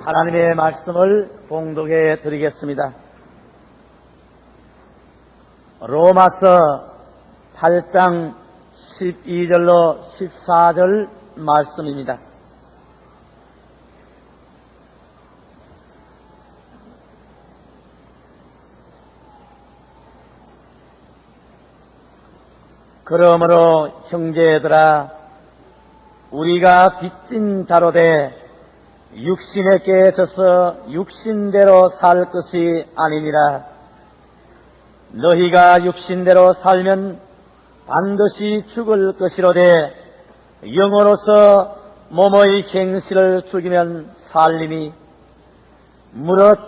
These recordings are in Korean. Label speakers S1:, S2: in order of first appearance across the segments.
S1: 하나님의 말씀을 봉독해 드리겠습니다. 로마서 8장 12절로 14절 말씀입니다. 그러므로 형제들아, 우리가 빚진 자로 돼 육신에 깨져서 육신대로 살 것이 아니니라. 너희가 육신대로 살면 반드시 죽을 것이로되 영으로서 몸의 행실을 죽이면 살림이, 무릇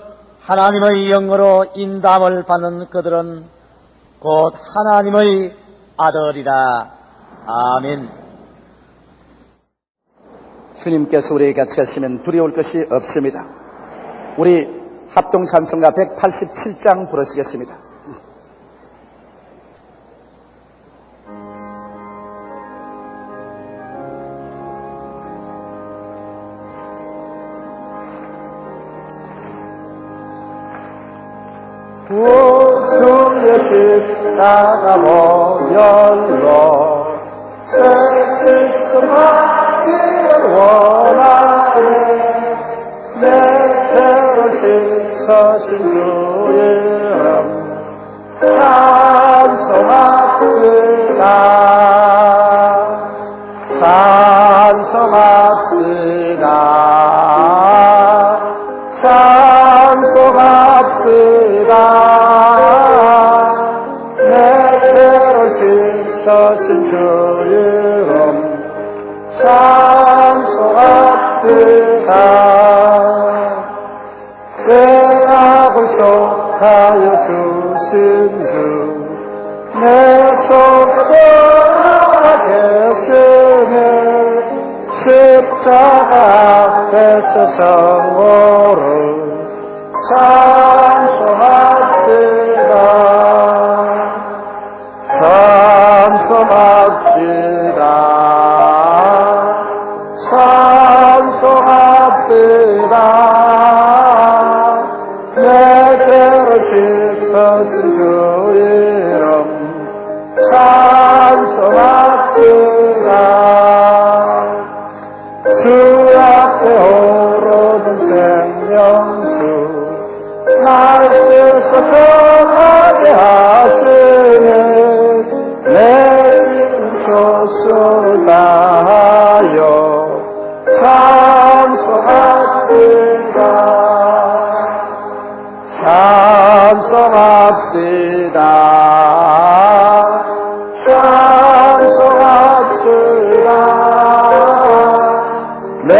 S1: 하나님의 영으로 인담을 받는 그들은 곧 하나님의 아들이라. 아멘.
S2: 주님께서 우리에게 같이 하시면 두려울 것이 없습니다. 우리 합동 찬송가 187장 부르시겠습니다. 구주의 십자가 보혈로 죄 씻음하기를 원하네. 내 죄를 씻으신 주의 이름 찬송합시다. 찬송합시다. 찬송합시다. 내 죄를 씻으신 주의 이름 찬송합시다. 죄악을 속하여 주신 주, 내 속에 계시네. 십자가 앞에서 성호를 찬송합시다. 찬송합시다. 찬송합시다. 내 죄를 씻으신 주의 이름 찬송합시다. 주 앞에 오르는 생명수, 날 씻어 정하게 하시네. 내 조수를 다하여 찬송합시다. 찬송합시다. 찬송합시다. 내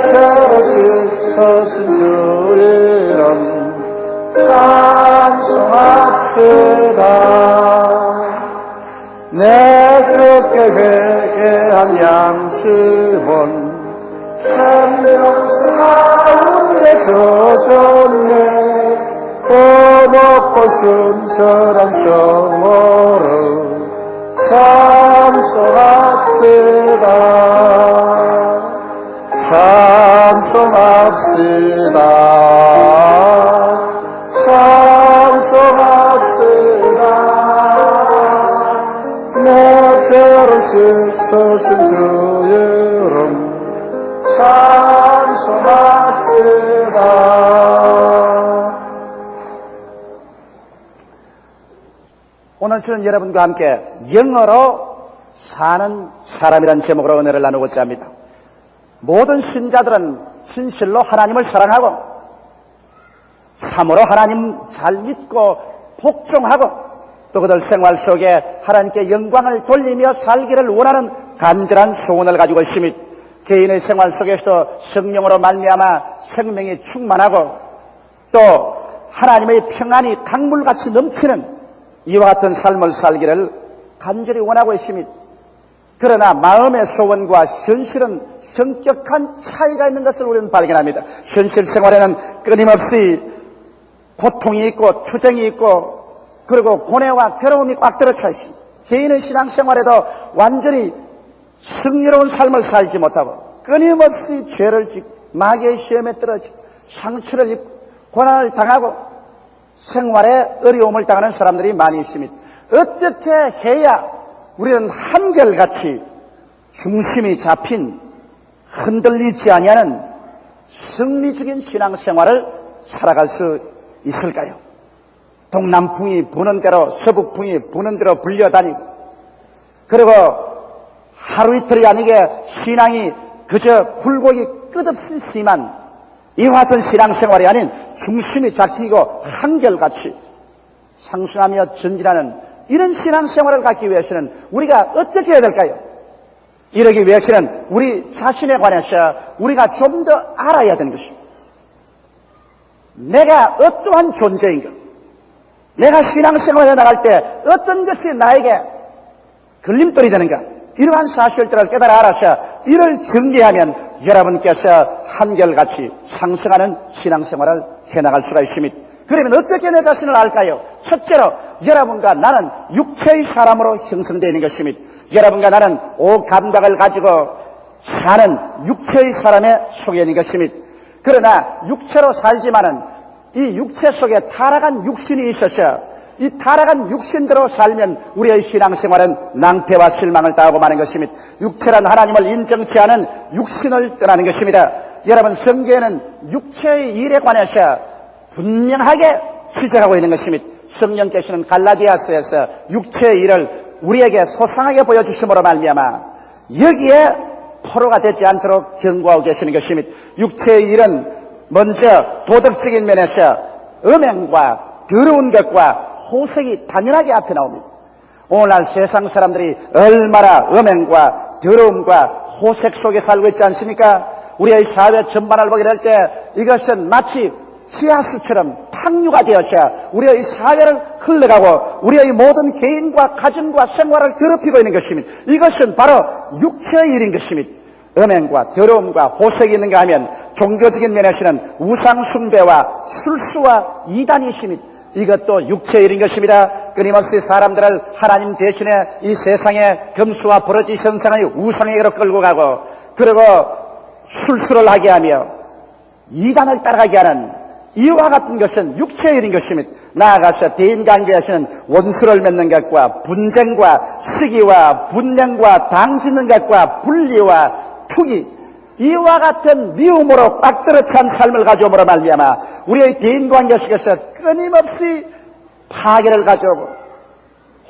S2: 죄를 씻으신 주의 이름 찬송합시다. 내 주께 회개한 양심은 생명수 가운데 젖었네. 고맙고 순철한 성호를 찬송합시다. 찬송합시다. 찬송합시다. 내 죄를 씻으신 주의 이름 찬송합시다. 오늘 저는 여러분과 함께 영어로 사는 사람이란 제목으로 은혜를 나누고자 합니다. 모든 신자들은 진실로 하나님을 사랑하고 참으로 하나님 잘 믿고 복종하고 또 그들 생활 속에 하나님께 영광을 돌리며 살기를 원하는 간절한 소원을 가지고 있으며 개인의 생활 속에서도 성령으로 말미암아 생명이 충만하고 또 하나님의 평안이 강물같이 넘치는 이와 같은 삶을 살기를 간절히 원하고 있습니다. 그러나 마음의 소원과 현실은 성격한 차이가 있는 것을 우리는 발견합니다. 현실 생활에는 끊임없이 고통이 있고 투쟁이 있고 그리고 고뇌와 괴로움이 꽉 들어차 있습니다. 개인의 신앙생활에도 완전히 승리로운 삶을 살지 못하고 끊임없이 죄를 짓고 마귀의 시험에 떨어지고 상처를 입고 고난을 당하고 생활에 어려움을 당하는 사람들이 많이 있습니다. 어떻게 해야 우리는 한결같이 중심이 잡힌 흔들리지 아니하는 승리적인 신앙생활을 살아갈 수 있을까요? 동남풍이 부는 대로 서북풍이 부는 대로 불려다니고 그리고 하루 이틀이 아니게 신앙이 그저 굴곡이 끝없이 심한 이와 같은 신앙생활이 아닌 중심이 잡히고 한결같이 상승하며 전진하는 이런 신앙생활을 갖기 위해서는 우리가 어떻게 해야 될까요? 이러기 위해서는 우리 자신에 관해서 우리가 좀 더 알아야 되는 것입니다. 내가 어떠한 존재인가? 내가 신앙생활에 나갈 때 어떤 것이 나에게 걸림돌이 되는가? 이러한 사실들을 깨달아 알아서 이를 정리하면 여러분께서 한결같이 상승하는 신앙생활을 해나갈 수가 있습니다. 그러면 어떻게 내 자신을 알까요? 첫째로 여러분과 나는 육체의 사람으로 형성되어 있는 것입니다. 여러분과 나는 오감각을 가지고 사는 육체의 사람에 속해 있는 것입니다. 그러나 육체로 살지만은 이 육체 속에 타락한 육신이 있어서 이 타락한 육신대로 살면 우리의 신앙생활은 낭패와 실망을 당하고 마는 것입니다. 육체란 하나님을 인정치 않은 육신을 떠나는 것입니다. 여러분 성경에는 육체의 일에 관해서 분명하게 지적하고 있는 것입니다. 성령께서는 갈라디아서에서 육체의 일을 우리에게 소상하게 보여주심으로 말미암아 여기에 포로가 되지 않도록 경고하고 계시는 것입니다. 육체의 일은 먼저 도덕적인 면에서 음행과 더러운 것과 호색이 당연하게 앞에 나옵니다. 오늘날 세상 사람들이 얼마나 음행과 더러움과 호색 속에 살고 있지 않습니까? 우리의 사회 전반을 보게 될 때 이것은 마치 지하수처럼 탕류가 되어서 우리의 사회를 흘러가고 우리의 모든 개인과 가정과 생활을 더럽히고 있는 것입니다. 이것은 바로 육체의 일인 것입니다. 음행과 더러움과 호색이 있는가 하면 종교적인 면에서는 우상 숭배와 술수와 이단이 있습니다. 이것도 육체의 일인 것입니다. 끊임없이 사람들을 하나님 대신에 이 세상의 금수와 버러지 형상의 우상에게로 끌고 가고 그리고 술수를 하게 하며 이단을 따라가게 하는 이와 같은 것은 육체의 일인 것입니다. 나아가서 대인관계에서는 원수를 맺는 것과 분쟁과 시기와 분쟁과 당짓는 것과 분리와 투기 이와 같은 미움으로 꽉 들어찬 삶을 가져옴으로 말미암아 우리의 대인관계 속에서 끊임없이 파괴를 가져오고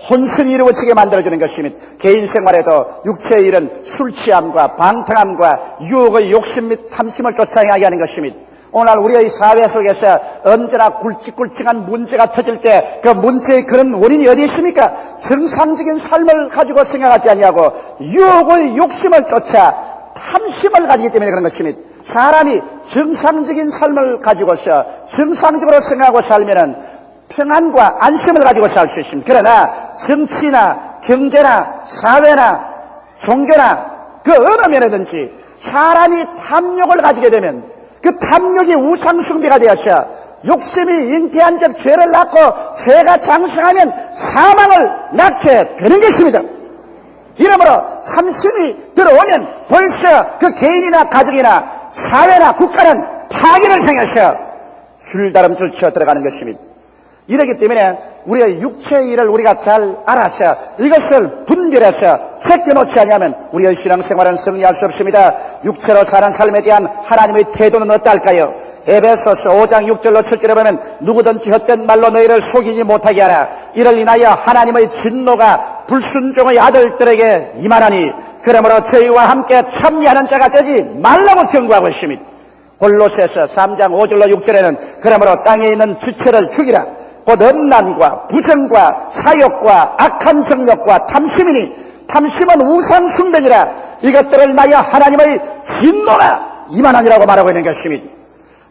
S2: 혼선이 이루어지게 만들어주는 것입니다. 개인 생활에도 육체의 일은 술 취함과 방탕함과 유혹의 욕심 및 탐심을 쫓아가게 하는 것입니다. 오늘 우리의 사회 속에서 언제나 굵직굵직한 문제가 터질 때 그 문제의 그런 원인이 어디 있습니까? 정상적인 삶을 가지고 생각하지 아니하고 유혹의 욕심을 쫓아 탐심을 가지기 때문에 그런 것입니다. 사람이 정상적인 삶을 가지고서 정상적으로 생각하고 살면은 평안과 안심을 가지고 살 수 있습니다. 그러나 정치나 경제나 사회나 종교나 그 어느 면에든지 사람이 탐욕을 가지게 되면 그 탐욕이 우상숭배가 되어서 욕심이 잉태한 적 죄를 낳고 죄가 장성하면 사망을 낳게 되는 것입니다. 이러므로 탐심이 들어오면 벌써 그 개인이나 가정이나 사회나 국가는 파괴를 향해서 줄다름줄 치어 들어가는 것입니다. 이렇기 때문에 우리의 육체의 일을 우리가 잘 알아서 이것을 분별해서 제껴놓지 않으면 우리의 신앙생활은 승리할 수 없습니다. 육체로 사는 삶에 대한 하나님의 태도는 어떨까요? 에베소서 5장 6절로 7절에 보면 누구든지 헛된 말로 너희를 속이지 못하게 하라. 이를 인하여 하나님의 진노가 불순종의 아들들에게 임하나니 그러므로 저희와 함께 참여하는 자가 되지 말라고 경고하고 있습니다. 골로새서 3장 5절로 6절에는 그러므로 땅에 있는 지체를 죽이라. 곧 음란과 부정과 사욕과 악한 정욕과 탐심이니 탐심은 우상 숭배니라. 이것들을 인하여 하나님의 진노가 임하나니라고 말하고 있는 것입니다.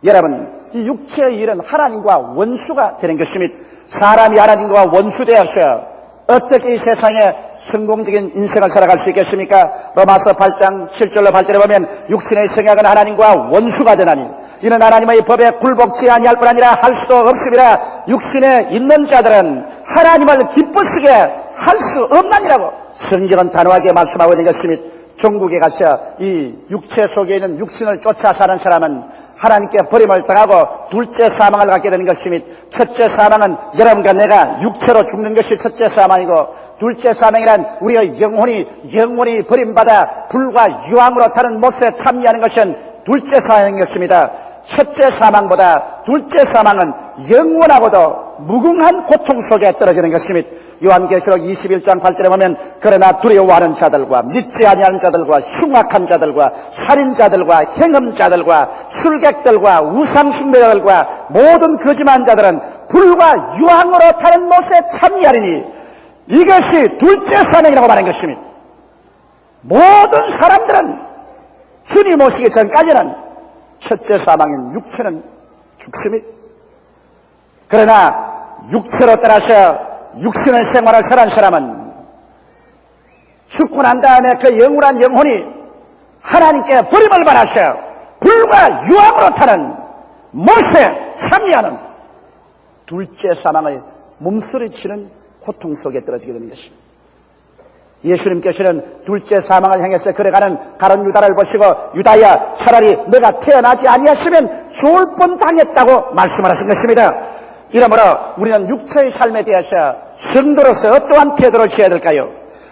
S2: 여러분, 이 육체의 일은 하나님과 원수가 되는 것입니다. 사람이 하나님과 원수되어서 어떻게 이 세상에 성공적인 인생을 살아갈 수 있겠습니까? 로마서 8장 7절로 8절에 보면 육신의 생각은 하나님과 원수가 되나니 이는 하나님의 법에 굴복치 아니할 뿐 아니라 할 수도 없습니다. 육신에 있는 자들은 하나님을 기쁘시게 할 수 없나니라고 성경은 단호하게 말씀하고 있는 것입니다. 종국에 가서 이 육체 속에 있는 육신을 쫓아 사는 사람은 하나님께 버림을 당하고 둘째 사망을 갖게 되는 것이며, 첫째 사망은 여러분과 내가 육체로 죽는 것이 첫째 사망이고, 둘째 사망이란 우리의 영혼이 버림받아 불과 유황으로 타는 못에 참여하는 것은 둘째 사망인 것입니다. 첫째 사망보다 둘째 사망은 영원하고도 무궁한 고통 속에 떨어지는 것입니다. 요한계시록 21장 8절에 보면, 그러나 두려워하는 자들과 믿지 아니하는 자들과 흉악한 자들과 살인자들과 행음자들과 술객들과 우상숭배자들과 모든 거짓말한 자들은 불과 유황으로 타는 못에 참여하리니, 이것이 둘째 사망이라고 말한 것입니다. 모든 사람들은 주님 오시기 전까지는 첫째 사망인 육체는 죽습니다. 그러나 육체로 따라서 육신의 생활을 사는 사람은 죽고 난 다음에 그 영원한 영혼이 하나님께 버림을 받아서 불과 유황으로 타는 못에 참여하는 둘째 사망의 몸서리치는 고통 속에 떨어지게 되는 것입니다. 예수님께서는 둘째 사망을 향해서 걸어가는 가룟 유다를 보시고, 유다야, 차라리 너가 태어나지 아니했으면 죽을 뻔당했다고 말씀하신 것입니다. 이러므로 우리는 육체의 삶에 대해서 성도로서 어떠한 태도를 취해야 될까요?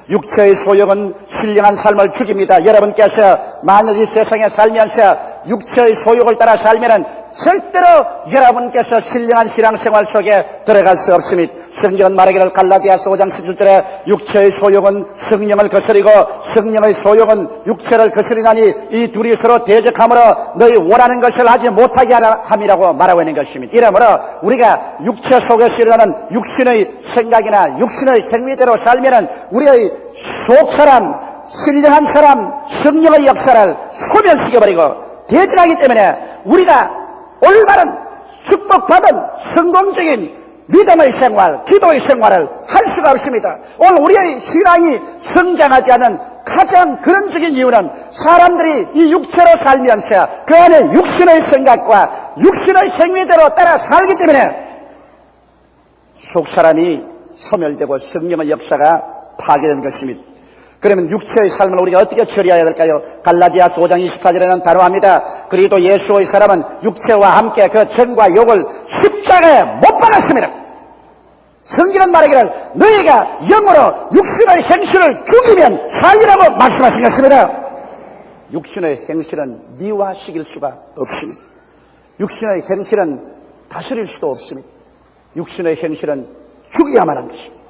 S2: 육체의 소욕은 신령한 삶을 죽입니다. 여러분께서 만일 이 세상에 살면서 육체의 소욕을 따라 살면은 절대로 여러분께서 신령한 신앙생활 속에 들어갈 수 없습니다. 성경은 말하기를 갈라디아서 5장 17절에 육체의 소욕은 성령을 거스리고 성령의 소욕은 육체를 거스리나니 이 둘이 서로 대적함으로 너희 원하는 것을 하지 못하게 함이라고 말하고 있는 것입니다. 이러므로 우리가 육체 속에서 일어나는 육신의 생각이나 육신의 생리대로 살면은 우리의 속사람, 신령한 사람, 성령의 역사를 소멸시켜버리고 대적하기 때문에 우리가 올바른 축복받은 성공적인 믿음의 생활, 기도의 생활을 할 수가 없습니다. 오늘 우리의 신앙이 성장하지 않은 가장 근원적인 이유는 사람들이 이 육체로 살면서 그 안에 육신의 생각과 육신의 생리대로 따라 살기 때문에 속사람이 소멸되고 성령의 역사가 파괴된 것입니다. 그러면 육체의 삶을 우리가 어떻게 처리해야 될까요? 갈라디아서 5장 24절에는 단호합니다. 그리고 예수의 사람은 육체와 함께 그 정과 욕을 십자가에 못 박았습니다. 성경은 말하기를 너희가 영으로 육신의 행실을 죽이면 살리라고 말씀하신 것입니다. 육신의 행실은 미화시킬 수가 없습니다. 육신의 행실은 다스릴 수도 없습니다. 육신의 행실은 죽여야만 하는 것입니다.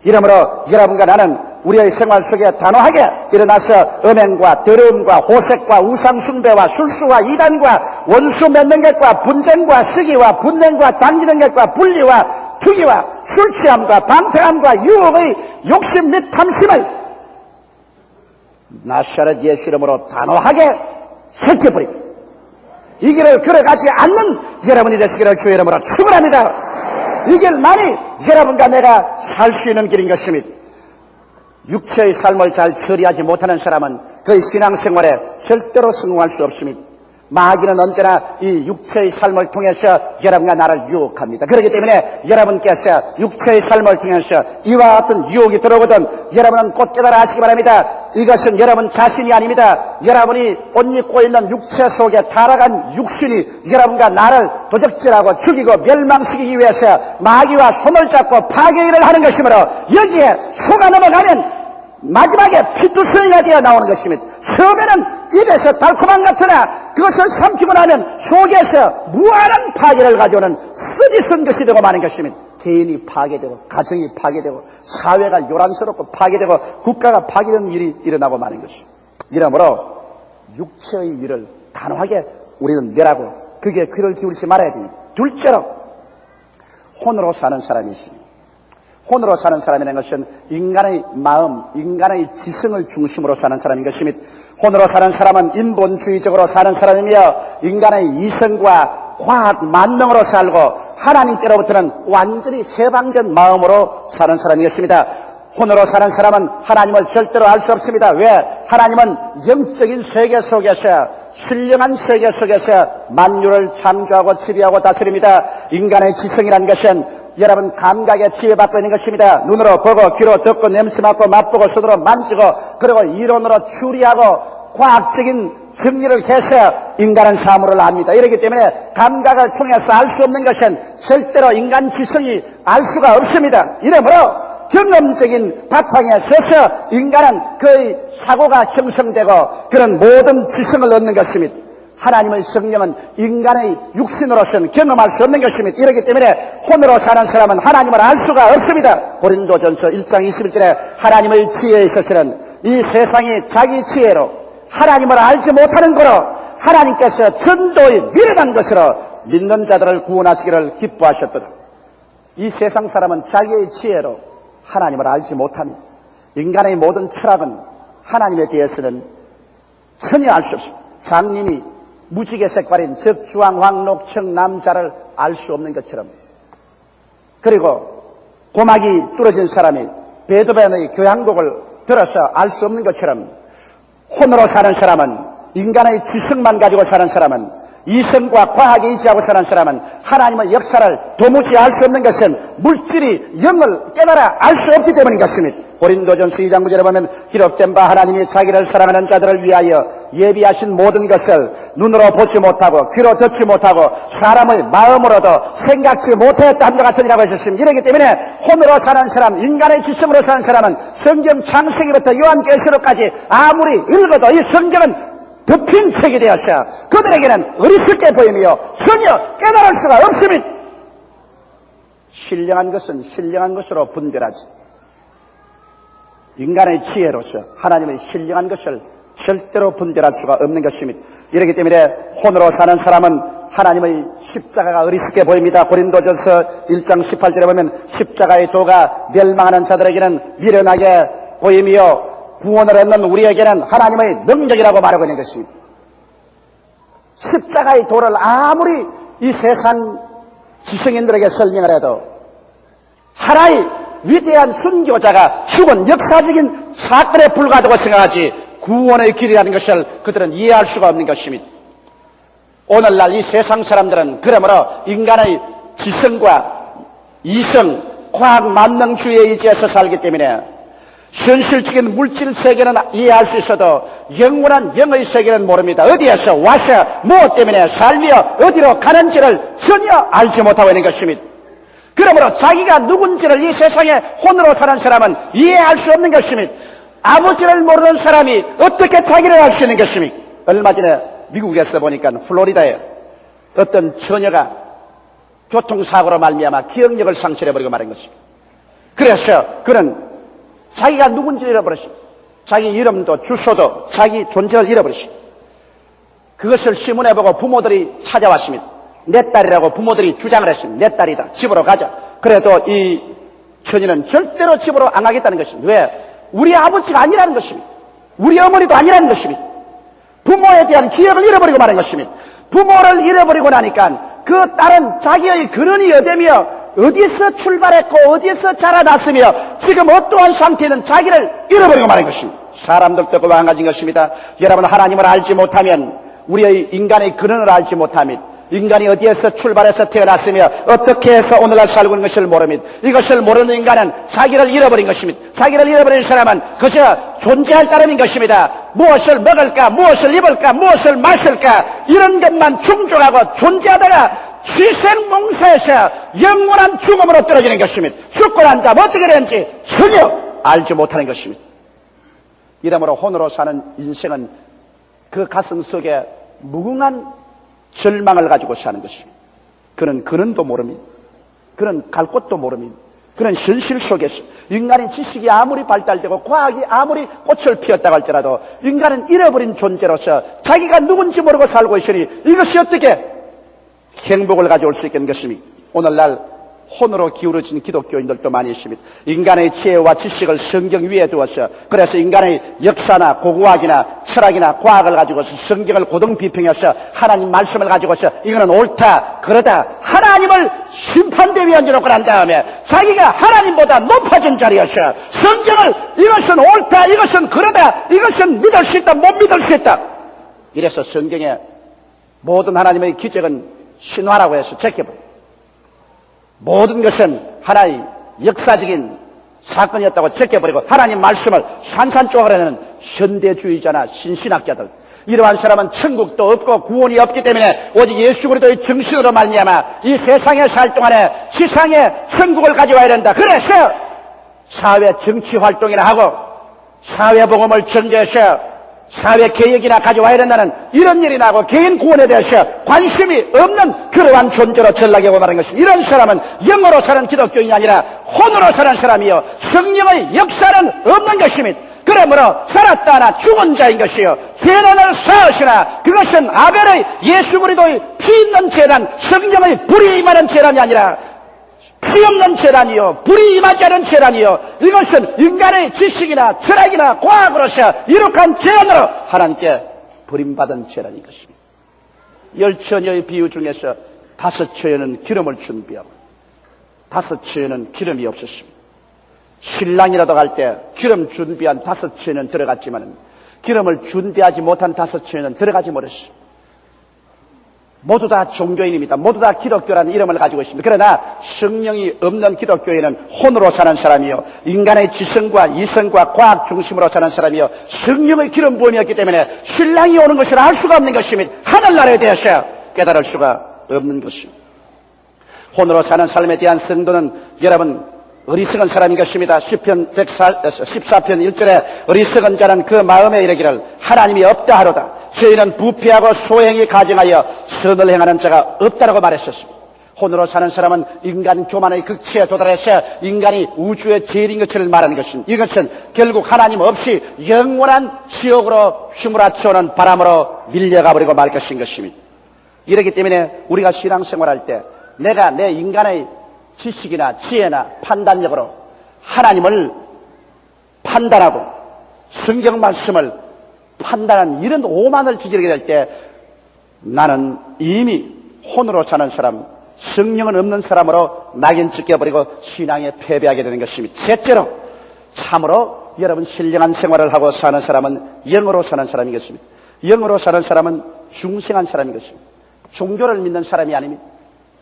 S2: 이러므로 여러분과 나는 우리의 생활 속에 단호하게 일어나서 음행과 더러움과 호색과 우상숭배와 술수와 이단과 원수 맺는 것과 분쟁과 시기와 분쟁과 당기는 것과 분리와 투기와 술취함과 방탕함과 유혹의 욕심 및 탐심을 나사렛 예수 이름으로 단호하게 살펴버리고 이 길을 걸어가지 않는 여러분이 되시기를 주의 이름으로 축원합니다. 이 길만이 여러분과 내가 살 수 있는 길인 것입니다. 육체의 삶을 잘 처리하지 못하는 사람은 그의 신앙생활에 절대로 성공할 수 없습니다. 마귀는 언제나 이 육체의 삶을 통해서 여러분과 나를 유혹합니다. 그렇기 때문에 여러분께서 육체의 삶을 통해서 이와 같은 유혹이 들어오거든 여러분은 곧 깨달아 하시기 바랍니다. 이것은 여러분 자신이 아닙니다. 여러분이 옷 입고 있는 육체 속에 타락한 육신이 여러분과 나를 도적질하고 죽이고 멸망시키기 위해서 마귀와 손을 잡고 파괴를 하는 것이므로 여기에 속아 넘어가면 마지막에 피투성이가 되어 나오는 것입니다. 처음에는 입에서 달콤한 같으나 그것을 삼키고 나면 속에서 무한한 파괴를 가져오는 쓰디쓴 것이 되고 마는 것입니다. 개인이 파괴되고 가정이 파괴되고 사회가 요란스럽고 파괴되고 국가가 파괴되는 일이 일어나고 마는 것입니다. 이러므로 육체의 일을 단호하게 우리는 멸하고 그게 귀를 기울이지 말아야 됩니다. 둘째로 혼으로 사는 사람이 있습니다. 혼으로 사는 사람이라는 것은 인간의 마음, 인간의 지성을 중심으로 사는 사람인 것입니다. 혼으로 사는 사람은 인본주의적으로 사는 사람이며 인간의 이성과 과학 만능으로 살고 하나님께로부터는 완전히 해방된 마음으로 사는 사람이었습니다. 혼으로 사는 사람은 하나님을 절대로 알 수 없습니다. 왜? 하나님은 영적인 세계 속에서 신령한 세계 속에서 만유를 창조하고 지배하고 다스립니다. 인간의 지성이라는 것은 여러분 감각에 지혜받고 있는 것입니다. 눈으로 보고 귀로 듣고 냄새 맡고 맛보고 손으로 만지고 그리고 이론으로 추리하고 과학적인 정리를 해서 인간은 사물을 압니다. 이렇기 때문에 감각을 통해서 알 수 없는 것은 절대로 인간 지성이 알 수가 없습니다. 이러므로 경험적인 바탕에 서서 인간은 그의 사고가 형성되고 그런 모든 지성을 얻는 것입니다. 하나님의 성령은 인간의 육신으로서는 경험할 수 없는 것입니다. 이렇기 때문에 혼으로 사는 사람은 하나님을 알 수가 없습니다. 고린도전서 1장 21절에 하나님의 지혜에 있어서는 이 세상이 자기 지혜로 하나님을 알지 못하는 거로 하나님께서 전도의 미련한 것으로 믿는 자들을 구원하시기를 기뻐하셨도다. 이 세상 사람은 자기의 지혜로 하나님을 알지 못합니다. 인간의 모든 철학은 하나님에 대해서는 전혀 알 수 없습니다. 장님이 무지개 색깔인 즉 주황, 황, 녹, 청, 남자를 알 수 없는 것처럼 그리고 고막이 뚫어진 사람이 베토벤의 교향곡을 들어서 알 수 없는 것처럼 혼으로 사는 사람은 인간의 지성만 가지고 사는 사람은 이성과 과학에 의지하고 사는 사람은 하나님의 역사를 도무지 알 수 없는 것은 물질이 영을 깨달아 알 수 없기 때문인 것입니다. 고린도전서 2장 9절에 보면 기록된 바 하나님이 자기를 사랑하는 자들을 위하여 예비하신 모든 것을 눈으로 보지 못하고 귀로 듣지 못하고 사람의 마음으로도 생각지 못했다 함과 같으니라고 하셨습니다. 이렇기 때문에 혼으로 사는 사람, 인간의 지성으로 사는 사람은 성경 창세기부터 요한계시록까지 아무리 읽어도 이 성경은 덮인 책이 되어서 그들에게는 어리석게 보이며 전혀 깨달을 수가 없습니다. 신령한 것은 신령한 것으로 분별하지 인간의 지혜로서 하나님의 신령한 것을 절대로 분별할 수가 없는 것입니다. 이렇기 때문에 혼으로 사는 사람은 하나님의 십자가가 어리석게 보입니다. 고린도전서 1장 18절에 보면 십자가의 도가 멸망하는 자들에게는 미련하게 보이며 구원을 얻는 우리에게는 하나님의 능력이라고 말하고 있는 것입니다. 십자가의 도를 아무리 이 세상 지성인들에게 설명을 해도 하나의 위대한 순교자가 죽은 역사적인 사건에 불과하다고 생각하지 구원의 길이라는 것을 그들은 이해할 수가 없는 것입니다. 오늘날 이 세상 사람들은 그러므로 인간의 지성과 이성, 과학 만능주의에 의지해서 살기 때문에 현실적인 물질 세계는 이해할 수 있어도 영원한 영의 세계는 모릅니다. 어디에서 와서 무엇 때문에 살며 어디로 가는지를 전혀 알지 못하고 있는 것입니다. 그러므로 자기가 누군지를 이 세상에 혼으로 사는 사람은 이해할 수 없는 것입니다. 아버지를 모르는 사람이 어떻게 자기를 알 수 있는 것입니까? 얼마 전에 미국에서 보니까 플로리다에 어떤 처녀가 교통사고로 말미암아 기억력을 상실해버리고 말한 것입니다. 그래서 그는 자기가 누군지 잃어버렸습니다. 자기 이름도 주소도 자기 존재를 잃어버렸습니다. 그것을 신문에 보고 부모들이 찾아왔습니다. 내 딸이라고 부모들이 주장을 했습니다. 내 딸이다. 집으로 가자. 그래도 이 처녀는 절대로 집으로 안 가겠다는 것입니다. 왜? 우리 아버지가 아니라는 것입니다. 우리 어머니도 아니라는 것입니다. 부모에 대한 기억을 잃어버리고 말한 것입니다. 부모를 잃어버리고 나니까 그 딸은 자기의 근원이 어디며 어디에서 출발했고 어디에서 자라났으며 지금 어떠한 상태는 자기를 잃어버리고 말한 것입니다. 사람들도 그 마찬가지인 것입니다. 여러분 하나님을 알지 못하면 우리의 인간의 근원을 알지 못하면 인간이 어디에서 출발해서 태어났으며 어떻게 해서 오늘날 살고 있는 것을 모릅니다. 이것을 모르는 인간은 자기를 잃어버린 것입니다. 자기를 잃어버린 사람은 그저 존재할 따름인 것입니다. 무엇을 먹을까, 무엇을 입을까, 무엇을 마실까 이런 것만 충족하고 존재하다가 희생봉사에서 영원한 죽음으로 떨어지는 것입니다. 죽고 난 다음 어떻게 되는지 전혀 알지 못하는 것입니다. 이러므로 혼으로 사는 인생은 그 가슴 속에 무궁한 절망을 가지고 사는 것입니다. 그는 근원도 모릅니다. 그는 갈 곳도 모릅니다. 그는 현실 속에서 인간의 지식이 아무리 발달되고 과학이 아무리 꽃을 피웠다고 할지라도 인간은 잃어버린 존재로서 자기가 누군지 모르고 살고 있으니 이것이 어떻게 행복을 가져올 수 있겠는 것입니까? 오늘날 혼으로 기울어진 기독교인들도 많이 있습니다. 인간의 지혜와 지식을 성경 위에 두어서 그래서 인간의 역사나 고고학이나 철학이나 과학을 가지고서 성경을 고등비평해서 하나님 말씀을 가지고서 이거는 옳다 그러다 하나님을 심판대 위에 얹어놓고 난 다음에 자기가 하나님보다 높아진 자리여서 성경을 이것은 옳다 이것은 그러다 이것은 믿을 수 있다 못 믿을 수 있다 이래서 성경에 모든 하나님의 기적은 신화라고 해서 제껴버려요. 모든 것은 하나의 역사적인 사건이었다고 제껴버리고 하나님 말씀을 산산조각하는 현대주의자나 신신학자들, 이러한 사람은 천국도 없고 구원이 없기 때문에 오직 예수 그리스도의 정신으로 말미암아 이 세상에 살 동안에 지상에 천국을 가져와야 된다. 그래서 사회 정치 활동이나 하고 사회 복음을 전개해서 사회 개혁이나 가져와야 된다는 이런 일이나 하고 개인 구원에 대해서 관심이 없는 그러한 존재로 전락하고 말하는 것이, 이런 사람은 영으로 사는 기독교인이 아니라 혼으로 사는 사람이요 성령의 역사는 없는 것입니다. 그러므로 살았다 하나 죽은 자인 것이요 재난을 쌓으시나 그것은 아벨의 예수 그리스도의 피 있는 재난, 성령의 불이 임하는 재난이 아니라 피 없는 재난이요 불이 임하지 않은 재난이요, 이것은 인간의 지식이나 철학이나 과학으로서 이룩한 재난으로 하나님께 버림받은 재난인 것입니다. 10처녀의 비유 중에서 5처녀는 기름을 준비하고 5처녀는 기름이 없었습니다. 신랑이라도 갈 때 기름 준비한 5처녀는 들어갔지만 기름을 준비하지 못한 5처녀는 들어가지 못했습니다. 모두 다 종교인입니다. 모두 다 기독교라는 이름을 가지고 있습니다. 그러나 성령이 없는 기독교인은 혼으로 사는 사람이요 인간의 지성과 이성과 과학 중심으로 사는 사람이요 성령의 기름 부음이었기 때문에 신랑이 오는 것을 알 수가 없는 것입니다. 하늘나라에 대해서 깨달을 수가 없는 것입니다. 혼으로 사는 삶에 대한 성도는 여러분 어리석은 사람인 것입니다. 시편 14편 1절에 어리석은 자는 그 마음에 이르기를 하나님이 없다 하로다. 저희는 부패하고 소행이 가증하여 선을 행하는 자가 없다라고 말했었습니다. 혼으로 사는 사람은 인간 교만의 극치에 도달해서 인간이 우주의 제일인 것을 말하는 것입니다. 이것은 결국 하나님 없이 영원한 지옥으로 휘몰아치오는 바람으로 밀려가 버리고 말 것인 것입니다. 이렇기 때문에 우리가 신앙생활할 때 내가 내 인간의 지식이나 지혜나 판단력으로 하나님을 판단하고 성경 말씀을 판단하는 이런 오만을 저지르게 될 때 나는 이미 혼으로 사는 사람, 성령은 없는 사람으로 낙인 찍혀버리고 신앙에 패배하게 되는 것입니다. 셋째로 참으로 여러분 신령한 생활을 하고 사는 사람은 영으로 사는 사람이겠습니다. 영으로 사는 사람은 중생한 사람이겠습니다. 종교를 믿는 사람이 아닙니다.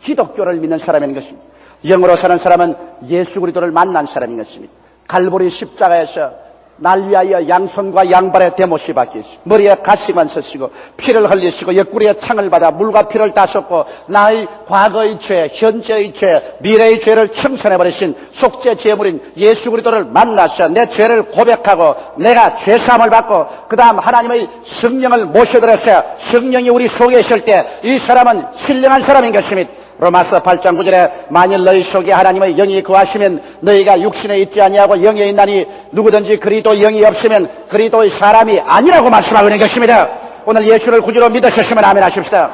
S2: 기독교를 믿는 사람인 것입니다. 영으로 사는 사람은 예수 그리스도를 만난 사람인 것입니다. 갈보리 십자가에서 날 위하여 양손과 양발에 대못이 박히시고 머리에 가시관 쓰시고 피를 흘리시고 옆구리에 창을 받아 물과 피를 따셨고 나의 과거의 죄, 현재의 죄, 미래의 죄를 청산해버리신 속죄 제물인 예수 그리스도를 만나서 내 죄를 고백하고 내가 죄사함을 받고 그 다음 하나님의 성령을 모셔들어서 성령이 우리 속에 있을 때 이 사람은 신령한 사람인 것입니다. 로마서 8장 9절에 만일 너희 속에 하나님의 영이 거하시면 너희가 육신에 있지 아니하고 영에 있나니 누구든지 그리스도 영이 없으면 그리스도의 사람이 아니라고 말씀하고 있는 것입니다. 오늘 예수를 구주로 믿으셨으면 아멘 하십시오.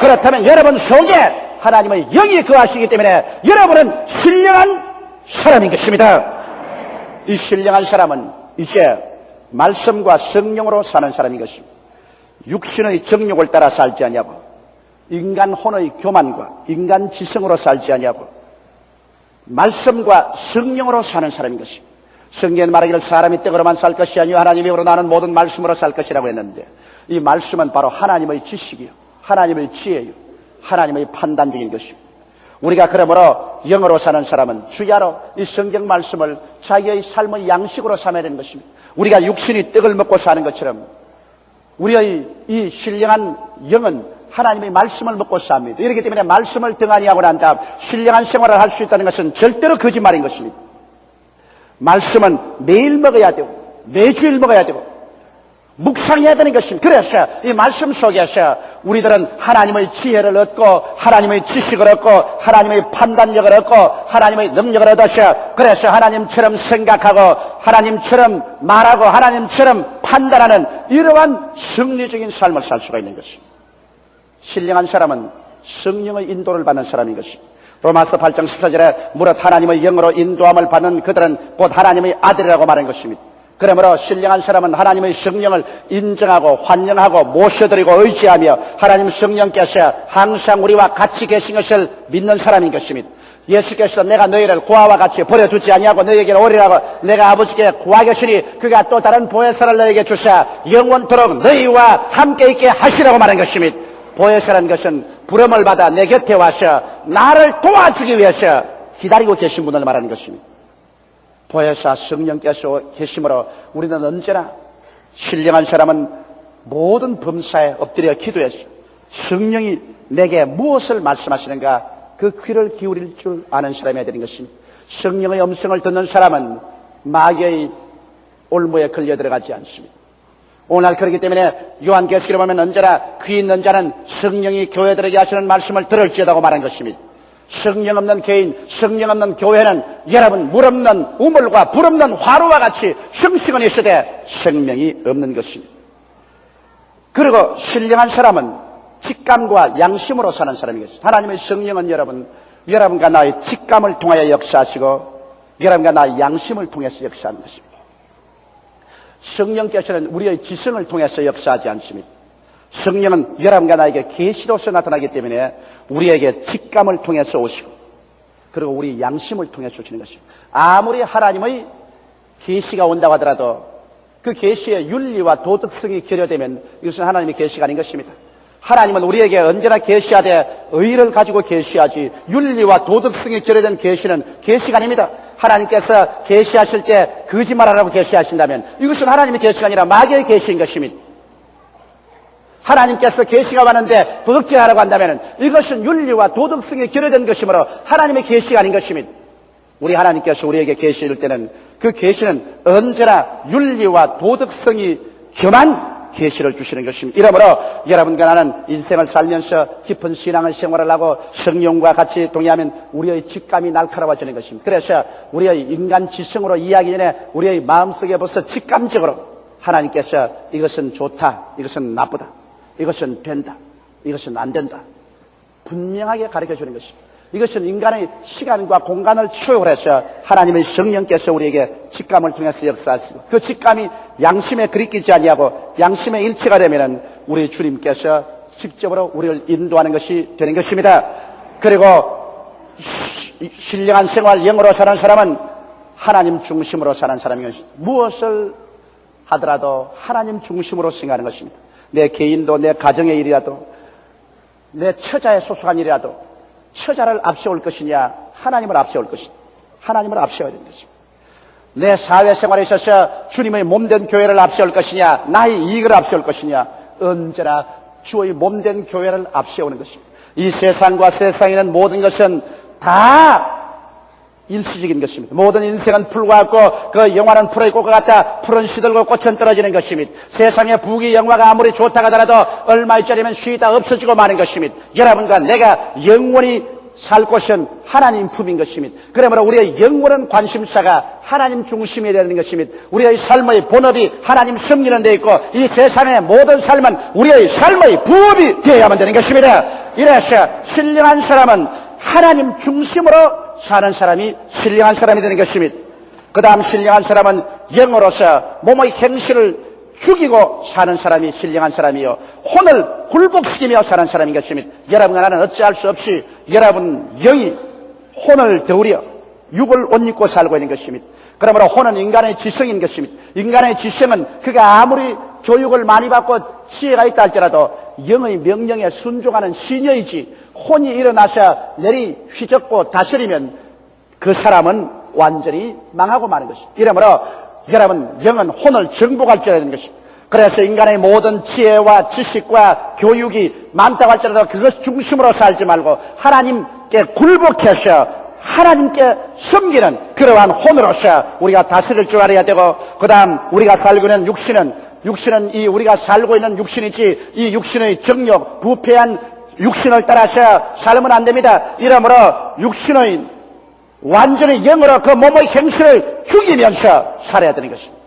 S2: 그렇다면 여러분 속에 하나님의 영이 거하시기 때문에 여러분은 신령한 사람인 것입니다. 이 신령한 사람은 이제 말씀과 성령으로 사는 사람인 것입니다. 육신의 정욕을 따라 살지 아니하고 인간 혼의 교만과 인간 지성으로 살지 아니하고 말씀과 성령으로 사는 사람인 것입니다. 성경에 말하기를 사람이 떡으로만 살 것이 아니요 하나님의 입으로 나는 모든 말씀으로 살 것이라고 했는데 이 말씀은 바로 하나님의 지식이요 하나님의 지혜요 하나님의 판단적인 것입니다. 우리가 그러므로 영으로 사는 사람은 주야로 이 성경 말씀을 자기의 삶의 양식으로 삼아야 되는 것입니다. 우리가 육신이 떡을 먹고 사는 것처럼 우리의 이 신령한 영은 하나님의 말씀을 먹고 삽니다. 이렇기 때문에 말씀을 등한히 하고 난 다음 신령한 생활을 할 수 있다는 것은 절대로 거짓말인 것입니다. 말씀은 매일 먹어야 되고 매주일 먹어야 되고 묵상해야 되는 것입니다. 그래서 이 말씀 속에서 우리들은 하나님의 지혜를 얻고 하나님의 지식을 얻고 하나님의 판단력을 얻고 하나님의 능력을 얻어서 그래서 하나님처럼 생각하고 하나님처럼 말하고 하나님처럼 판단하는 이러한 승리적인 삶을 살 수가 있는 것입니다. 신령한 사람은 성령의 인도를 받는 사람인 것입니다. 로마서 8장 14절에 무릇 하나님의 영으로 인도함을 받는 그들은 곧 하나님의 아들이라고 말한 것입니다. 그러므로 신령한 사람은 하나님의 성령을 인정하고 환영하고 모셔드리고 의지하며 하나님 성령께서 항상 우리와 같이 계신 것을 믿는 사람인 것입니다. 예수께서 내가 너희를 고아와 같이 버려두지 아니하고 너희에게 오리라고 내가 아버지께 구하겠으니 그가 또 다른 보혜사를 너희에게 주사 영원토록 너희와 함께 있게 하시라고 말한 것입니다. 보혜사라는 것은 부름을 받아 내 곁에 와서 나를 도와주기 위해서 기다리고 계신 분을 말하는 것입니다. 보혜사 성령께서 계심으로 우리는 언제나 신령한 사람은 모든 범사에 엎드려 기도해서 성령이 내게 무엇을 말씀하시는가 그 귀를 기울일 줄 아는 사람이 되는 것입니다. 성령의 음성을 듣는 사람은 마귀의 올무에 걸려 들어가지 않습니다. 오늘 그렇기 때문에 요한계시록에 보면 언제나 귀 있는 자는 성령이 교회들에게 하시는 말씀을 들을지어다고 말한 것입니다. 성령 없는 개인, 성령 없는 교회는 여러분 물 없는 우물과 불 없는 화로와 같이 형식은 있으되 생명이 없는 것입니다. 그리고 신령한 사람은 직감과 양심으로 사는 사람이겠습니다. 하나님의 성령은 여러분과 나의 직감을 통하여 역사하시고 여러분과 나의 양심을 통해서 역사하는 것입니다. 성령께서는 우리의 지성을 통해서 역사하지 않습니다. 성령은 여러분과 나에게 계시로서 나타나기 때문에 우리에게 직감을 통해서 오시고 그리고 우리 양심을 통해서 오시는 것입니다. 아무리 하나님의 계시가 온다고 하더라도 그 계시의 윤리와 도덕성이 결여되면 이것은 하나님의 계시가 아닌 것입니다. 하나님은 우리에게 언제나 계시하되 의를 가지고 계시하지 윤리와 도덕성이 결여된 계시는 계시가 아닙니다. 하나님께서 계시하실 때 거짓말하라고 계시하신다면 이것은 하나님의 계시가 아니라 마귀의 계시인 것입니다. 하나님께서 계시가 왔는데 도덕질하라고 한다면 이것은 윤리와 도덕성이 결여된 것이므로 하나님의 계시가 아닌 것입니다. 우리 하나님께서 우리에게 계시할 때는 그 계시는 언제나 윤리와 도덕성이 겸한 계시를 주시는 것입니다. 이러므로 여러분과 나는 인생을 살면서 깊은 신앙의 생활을 하고 성령과 같이 동의하면 우리의 직감이 날카로워지는 것입니다. 그래서 우리의 인간 지성으로 이해하기 전에 우리의 마음속에 벌써 직감적으로 하나님께서 이것은 좋다, 이것은 나쁘다, 이것은 된다, 이것은 안 된다 분명하게 가르쳐주는 것입니다. 이것은 인간의 시간과 공간을 초월해서 하나님의 성령께서 우리에게 직감을 통해서 역사하시고 그 직감이 양심에 그리끼지 아니하고 양심의 일치가 되면 우리 주님께서 직접으로 우리를 인도하는 것이 되는 것입니다. 그리고 신령한 생활 영으로 사는 사람은 하나님 중심으로 사는 사람인 것입니다. 무엇을 하더라도 하나님 중심으로 생각하는 것입니다. 내 개인도 내 가정의 일이라도 내 처자에 소속한 일이라도 처자를 앞세울 것이냐 하나님을 앞세울 것이냐 하나님을 앞세워야 되는 것입니다. 내 사회생활에 있어서 주님의 몸된 교회를 앞세울 것이냐 나의 이익을 앞세울 것이냐 언제나 주의 몸된 교회를 앞세우는 것입니다. 이 세상과 세상에 있는 모든 것은 다 일시적인 것입니다. 모든 인생은 풀과 같고 그 영화는 풀의 꽃과 같다. 풀은 시들고 꽃은 떨어지는 것입니다. 세상의 부귀 영화가 아무리 좋다고 하더라도 얼마 있자리면 쉬다 없어지고 마는 것입니다. 여러분과 내가 영원히 살 곳은 하나님 품인 것입니다. 그러므로 우리의 영원한 관심사가 하나님 중심이 되는 것입니다. 우리의 삶의 본업이 하나님 섬기는 데 있고 이 세상의 모든 삶은 우리의 삶의 부업이 되어야만 되는 것입니다. 이래서 신령한 사람은 하나님 중심으로 사는 사람이 신령한 사람이 되는 것입니다. 그 다음 신령한 사람은 영으로서 몸의 행실을 죽이고 사는 사람이 신령한 사람이요 혼을 굴복시키며 사는 사람인 것입니다. 여러분과 나는 어찌할 수 없이 여러분 영이 혼을 더우려 육을 옷 입고 살고 있는 것입니다. 그러므로 혼은 인간의 지성인 것입니다. 인간의 지성은 그가 아무리 교육을 많이 받고 지혜가 있다 할지라도 영의 명령에 순종하는 시녀이지 혼이 일어나서 내리 휘젓고 다스리면 그 사람은 완전히 망하고 마는 것입니다. 이러므로 여러분 영은 혼을 정복할 줄 아는 것입니다. 그래서 인간의 모든 지혜와 지식과 교육이 많다고 할지라도 그것 중심으로 살지 말고 하나님께 굴복해서 하나님께 섬기는 그러한 혼으로서 우리가 다스릴 줄 알아야 되고 그 다음 우리가 살고 있는 육신은 이 우리가 살고 있는 육신이지 이 육신의 정욕 부패한 육신을 따라서 살면 안 됩니다. 이러므로 육신의 완전히 영으로 그 몸의 행실을 죽이면서 살아야 되는 것입니다.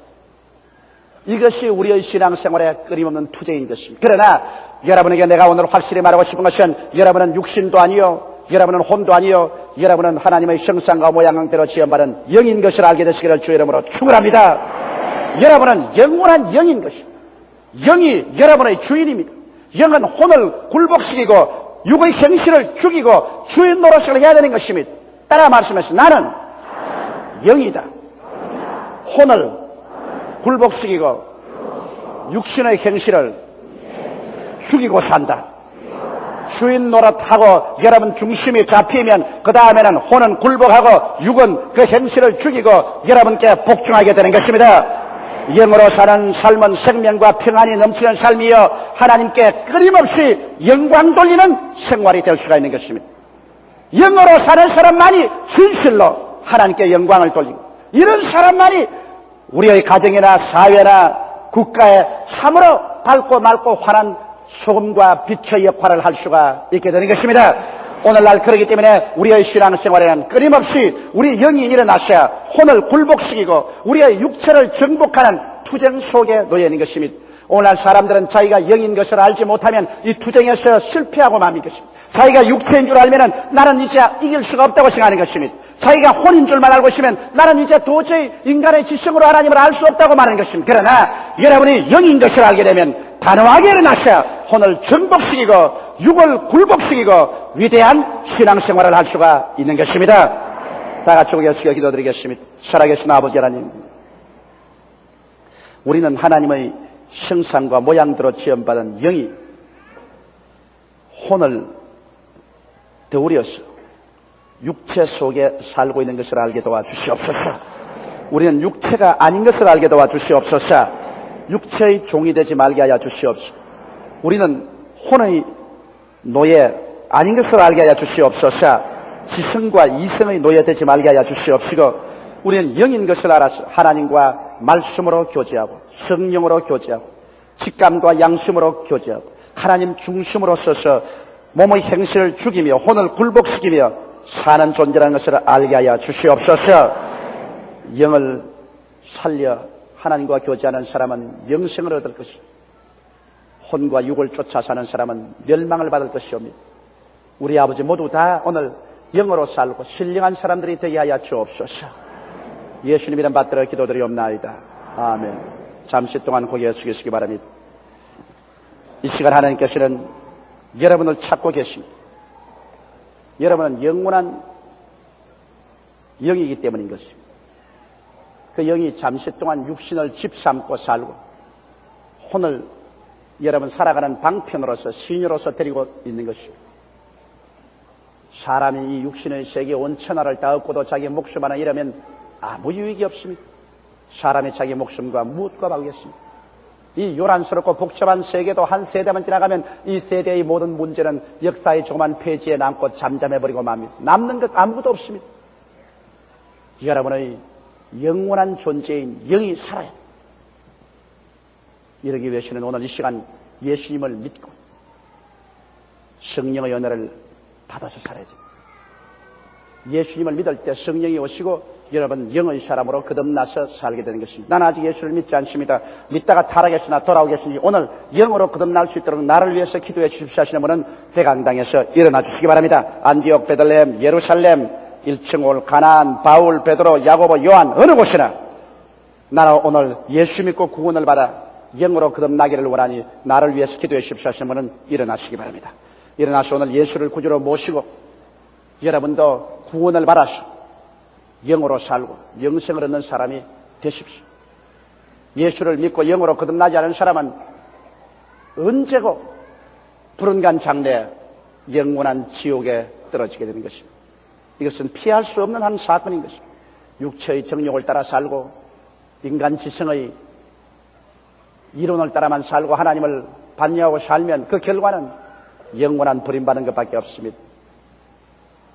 S2: 이것이 우리의 신앙생활의 끊임없는 투쟁인 것입니다. 그러나 여러분에게 내가 오늘 확실히 말하고 싶은 것은 여러분은 육신도 아니요 여러분은 혼도 아니요 여러분은 하나님의 형상과 모양대로 지음받은 영인 것을 알게 되시기를 주의 이름으로 축원합니다. 여러분은 영원한 영인 것입니다. 영이 여러분의 주인입니다. 영은 혼을 굴복시키고 육의 행실을 죽이고 주인 노릇을 해야 되는 것입니다. 따라 말씀하시오. 나는 영이다. 혼을 굴복시키고 육신의 행실을 죽이고 산다. 주인 노릇하고 여러분 중심이 잡히면 그 다음에는 혼은 굴복하고 육은 그 행실을 죽이고 여러분께 복종하게 되는 것입니다. 영으로 사는 삶은 생명과 평안이 넘치는 삶이요 하나님께 끊임없이 영광 돌리는 생활이 될 수가 있는 것입니다. 영으로 사는 사람만이 진실로 하나님께 영광을 돌리고 이런 사람만이 우리의 가정이나 사회나 국가에 참으로 밝고 맑고 환한 소금과 빛의 역할을 할 수가 있게 되는 것입니다. 오늘날 그러기 때문에 우리의 신앙생활에는 끊임없이 우리 영이 일어나셔야 혼을 굴복시키고 우리의 육체를 정복하는 투쟁 속에 놓여 있는 것입니다. 오늘날 사람들은 자기가 영인 것을 알지 못하면 이 투쟁에서 실패하고 맙는 것입니다. 자기가 육체인 줄 알면은 나는 이제 이길 수가 없다고 생각하는 것입니다. 자기가 혼인 줄만 알고 있으면 나는 이제 도저히 인간의 지성으로 하나님을 알 수 없다고 말하는 것입니다. 그러나 여러분이 영인 것을 알게 되면 단호하게 일어나셔야 혼을 정복시키고 육을 굴복시키고 위대한 신앙생활을 할 수가 있는 것입니다. 다 같이 고개숙여 기도드리겠습니다. 살아계신 아버지 하나님, 우리는 하나님의 형상과 모양대로 지음받은 영이 혼을 되우려서 육체 속에 살고 있는 것을 알게 도와주시옵소서. 우리는 육체가 아닌 것을 알게 도와주시옵소서. 육체의 종이 되지 말게 하여 주시옵소서. 우리는 혼의 노예 아닌 것을 알게 하여 주시옵소서. 지성과 이성의 노예 되지 말게 하여 주시옵시고 우리는 영인 것을 알아서 하나님과 말씀으로 교제하고 성령으로 교제하고 직감과 양심으로 교제하고 하나님 중심으로 서서 몸의 행실을 죽이며 혼을 굴복시키며 사는 존재라는 것을 알게 하여 주시옵소서. 영을 살려 하나님과 교제하는 사람은 영생을 얻을 것이고 혼과 육을 쫓아 사는 사람은 멸망을 받을 것이옵니다. 우리 아버지 모두 다 오늘 영으로 살고 신령한 사람들이 되게 하여 주옵소서. 예수님 이름 받들어 기도드리옵나이다. 아멘. 잠시 동안 고개 숙이시기 바랍니다. 이 시간 하나님께서는 여러분을 찾고 계십니다. 여러분은 영원한 영이기 때문인 것입니다. 그 영이 잠시 동안 육신을 집삼고 살고 혼을 여러분 살아가는 방편으로서 신유로서 데리고 있는 것입니다. 사람이 이 육신의 세계 온천하를 다 얻고도 자기 목숨 하나 잃으면 아무 유익이 없습니다. 사람이 자기 목숨과 무엇과 바꾸겠습니까? 이 요란스럽고 복잡한 세계도 한 세대만 지나가면 이 세대의 모든 문제는 역사의 조그만 페이지에 남고 잠잠해버리고 맙니다. 남는 것 아무것도 없습니다. 여러분의 영원한 존재인 영이 살아요. 이러기 위해서는 오늘 이 시간 예수님을 믿고 성령의 은혜를 받아서 살아야 됩니다. 예수님을 믿을 때 성령이 오시고 여러분 영의 사람으로 거듭나서 살게 되는 것입니다. 나는 아직 예수를 믿지 않습니다. 믿다가 타락했으나 돌아오겠으니 오늘 영으로 거듭날 수 있도록 나를 위해서 기도해 주십시오 하시는 분은 대강당에서 일어나 주시기 바랍니다. 안디옥, 베들레헴, 예루살렘, 1층 올, 가나안, 바울, 베드로, 야고보, 요한 어느 곳이나 나는 오늘 예수 믿고 구원을 받아 영으로 거듭나기를 원하니 나를 위해서 기도해 주십시오 하시는 분은 일어나시기 바랍니다. 일어나서 오늘 예수를 구주로 모시고 여러분도 구원을 받아서 영으로 살고 영생을 얻는 사람이 되십시오. 예수를 믿고 영으로 거듭나지 않은 사람은 언제고 불운간 장래 영원한 지옥에 떨어지게 되는 것입니다. 이것은 피할 수 없는 한 사건인 것입니다. 육체의 정욕을 따라 살고 인간 지성의 이론을 따라만 살고 하나님을 반려하고 살면 그 결과는 영원한 버림받는 것밖에 없습니다.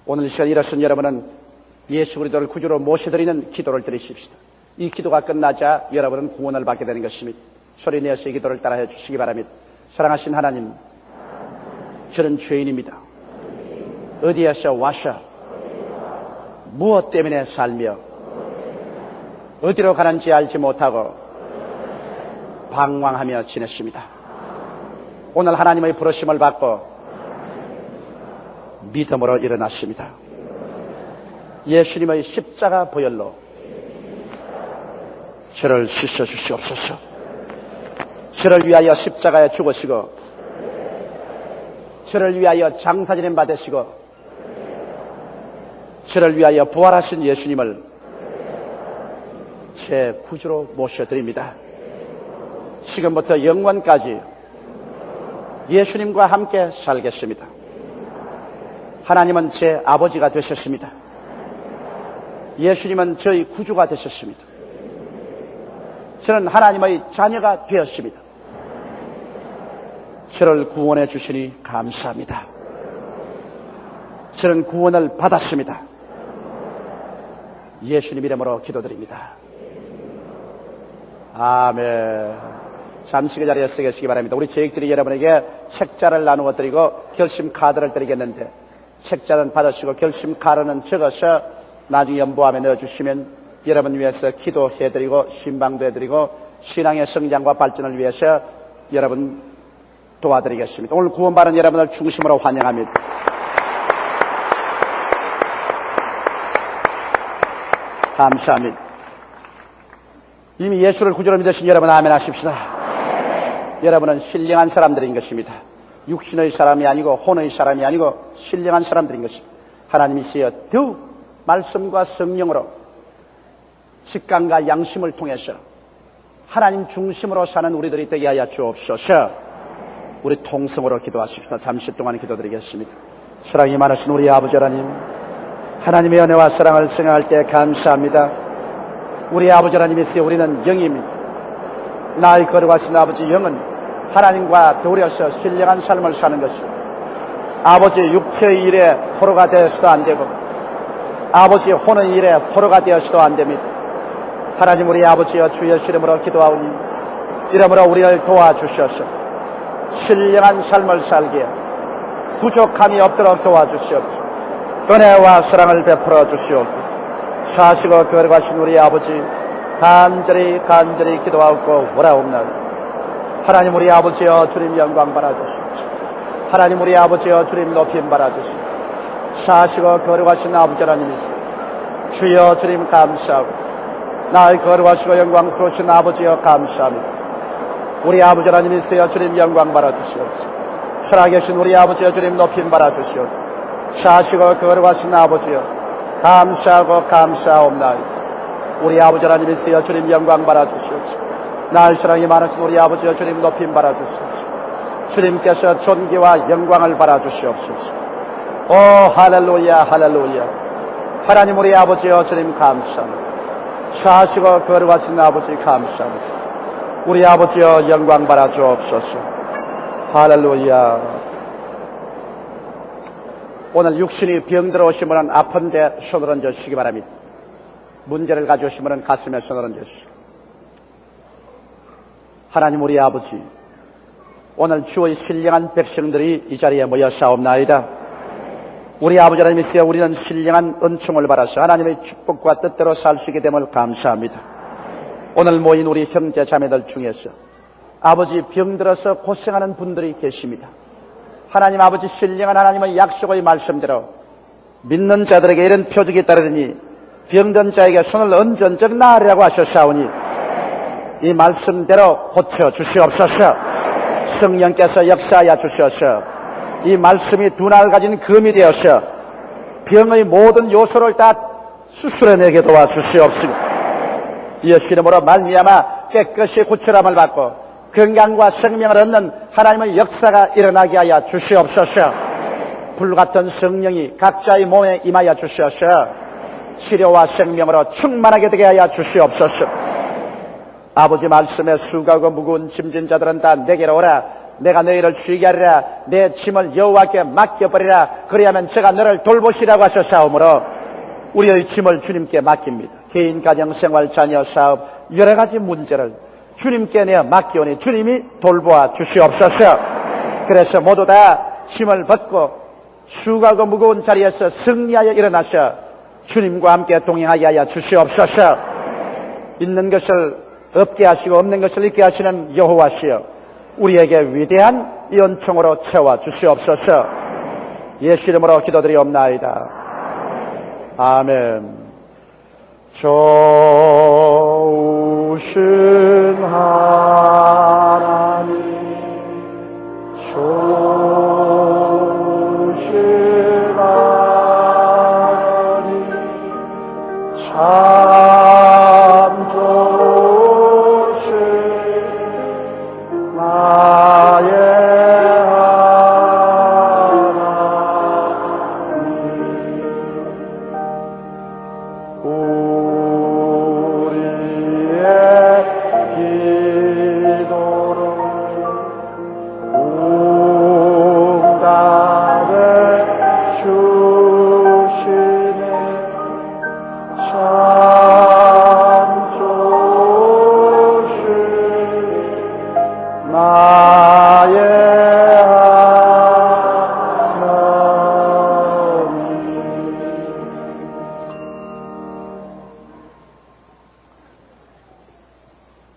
S2: 오늘 이 시간 일어선 여러분은 예수 그리스도를 구주로 모셔드리는 기도를 드리십시다. 이 기도가 끝나자 여러분은 구원을 받게 되는 것입니다. 소리 내어서 이 기도를 따라해 주시기 바랍니다. 사랑하신 하나님, 저는 죄인입니다. 어디에서 와서 무엇 때문에 살며 어디로 가는지 알지 못하고 방황하며 지냈습니다. 오늘 하나님의 부르심을 받고 믿음으로 일어났습니다. 예수님의 십자가 보혈로 저를 씻어 주시옵소서. 저를 위하여 십자가에 죽으시고 저를 위하여 장사지냄 받으시고 저를 위하여 부활하신 예수님을 제 구주로 모셔드립니다. 지금부터 영원까지 예수님과 함께 살겠습니다. 하나님은 제 아버지가 되셨습니다. 예수님은 저희 구주가 되셨습니다. 저는 하나님의 자녀가 되었습니다. 저를 구원해 주시니 감사합니다. 저는 구원을 받았습니다. 예수님 이름으로 기도드립니다. 아멘. 잠시 그 자리에 서 계시기 바랍니다. 우리 제익들이 여러분에게 책자를 나누어 드리고 결심 카드를 드리겠는데, 책자는 받으시고 결심 카드는 적어서 나중에 연보함에 넣어주시면 여러분 위해서 기도해드리고 신방도 해드리고 신앙의 성장과 발전을 위해서 여러분 도와드리겠습니다. 오늘 구원받은 여러분을 중심으로 환영합니다. 감사합니다. 이미 예수를 구주로 믿으신 여러분 아멘 하십시다. 여러분은 신령한 사람들인 것입니다. 육신의 사람이 아니고 혼의 사람이 아니고 신령한 사람들인 것입니다. 하나님이시여 더욱 말씀과 성령으로 직감과 양심을 통해서 하나님 중심으로 사는 우리들이 되게 하여 주옵소서. 우리 통성으로 기도하십시다. 잠시 동안 기도드리겠습니다. 사랑이 많으신 우리 아버지 하나님, 하나님의 은혜와 사랑을 생각할 때 감사합니다. 우리 아버지 하나님이시여 우리는 영입니다. 나의 거룩하신 아버지 영은 하나님과 더불어서 신령한 삶을 사는 것입니다. 아버지 육체의 일에 포로가 되어서도 안 되고 아버지 혼의 일에 포로가 되어서도 안 됩니다. 하나님 우리 아버지여 주의 이름으로 기도하오니 이름으로 우리를 도와주셔서 신령한 삶을 살기에 부족함이 없도록 도와주시옵소서. 은혜와 사랑을 베풀어 주시옵소서. 사시고 거룩하신 우리 아버지 간절히 기도하고 원하옵나이다. 하나님 우리 아버지여 주님 영광 받아주시옵소서. 하나님 우리 아버지여 주님 높임 받아주시옵소서. 사시고 거룩하신 아버지 하나님이시여 주여 주님 감사하고 나의 거룩하시고 영광스러우신 아버지여 감사합니다. 우리 아버지 하나님이시여 주님 영광 받아주시옵소서. 살아계신 우리 아버지여 주님 높임 받아주시옵소서. 사시고 거룩하신 아버지여 감사하옵나이다. 우리 아버지 하나님이시여 주님 영광 받아주시옵소서. 날 사랑이 많으신 우리 아버지여 주님 높임 받아주시옵소서. 주님께서 존귀와 영광을 받아주시옵소서. 오 할렐루야 할렐루야. 하나님 우리 아버지여 주님 감사합니다. 사시고 거룩하신 아버지 감사합니다. 우리 아버지여 영광 받아주옵소서. 할렐루야. 오늘 육신이 병들어 오신 분은 아픈데 손을 얹으시기 바랍니다. 문제를 가져오신 분은 가슴에 손을 얹으시고. 하나님 우리 아버지, 오늘 주의 신령한 백성들이 이 자리에 모여 싸움나이다. 우리 아버지 하나님이시여 우리는 신령한 은총을 받아서 하나님의 축복과 뜻대로 살 수 있게 됨을 감사합니다. 오늘 모인 우리 형제 자매들 중에서 아버지 병들어서 고생하는 분들이 계십니다. 하나님 아버지 신령한 하나님의 약속의 말씀대로 믿는 자들에게 이런 표적이 따르니 병든 자에게 손을 얹은 적 나으리라고 하셨사오니 이 말씀대로 고쳐 주시옵소서. 성령께서 역사하여 주셔서 이 말씀이 두날 가진 금이 되어서 병의 모든 요소를 다 수술해내게 도와주시옵소서. 예수 이름으로 말미암아 깨끗이 구출함을 받고 건강과 생명을 얻는 하나님의 역사가 일어나게 하여 주시옵소서. 불같은 성령이 각자의 몸에 임하여 주셔서 치료와 생명으로 충만하게 되게 하여 주시옵소서. 아버지 말씀에 수고하고 무거운 짐진 자들은 다 내게로 오라. 내가 너희를 쉬게 하리라. 내 짐을 여호와께 맡겨버리라. 그리하면 제가 너를 돌보시라고 하셨사오므로 우리의 짐을 주님께 맡깁니다. 개인, 가정, 생활, 자녀, 사업 여러 가지 문제를 주님께 내어 맡기오니 주님이 돌보아 주시옵소서. 그래서 모두 다 짐을 벗고 수고하고 무거운 자리에서 승리하여 일어나셔 주님과 함께 동행하게 하여 주시옵소서. 있는 것을 없게 하시고 없는 것을 있게 하시는 여호와시여 우리에게 위대한 연총으로 채워 주시옵소서. 예수 이름으로 기도드리옵나이다. 아멘. 좋으신 하나님, 좋으신 하나님, 참 좋으신 나의 하나님, 우리의 기도를 응답해 주시네. 참 좋으신 나의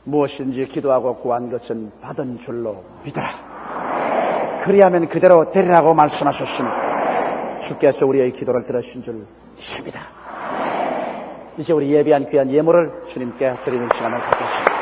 S2: 무엇인지 기도하고 구한 것은 받은 줄로 믿어라. 그리하면 그대로 되리라고 말씀하셨으니 주께서 우리의 기도를 들으신 줄 믿습니다. 이제 우리 예비한 귀한 예물을 주님께 드리는 시간을 갖겠습니다.